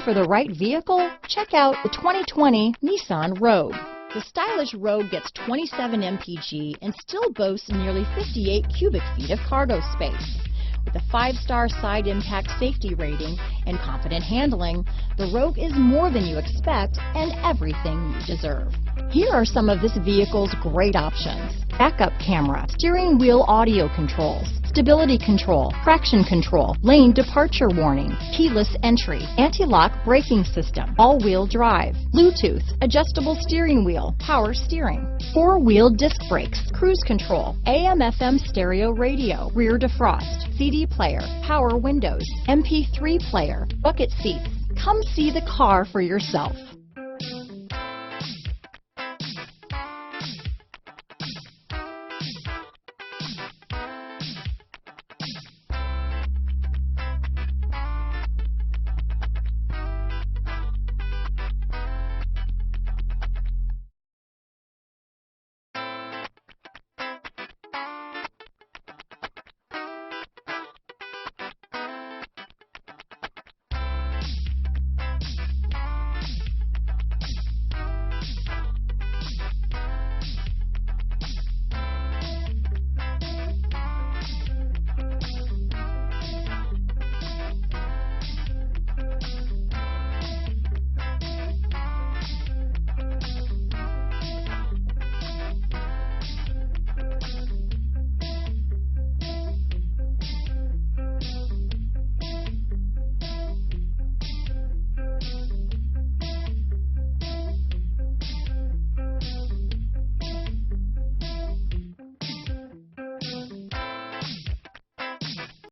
for the right vehicle? Check out the 2020 Nissan Rogue. The stylish Rogue gets 27 mpg and still boasts nearly 58 cubic feet of cargo space. With a 5-star side impact safety rating and confident handling, the Rogue is more than you expect and everything you deserve. Here are some of this vehicle's great options: backup camera, steering wheel audio controls, stability control, traction control, lane departure warning, keyless entry, anti-lock braking system, all-wheel drive, Bluetooth, adjustable steering wheel, power steering, 4-wheel disc brakes, cruise control, AM/FM stereo radio, rear defrost, CD player, power windows, MP3 player, bucket seats. Come see the car for yourself.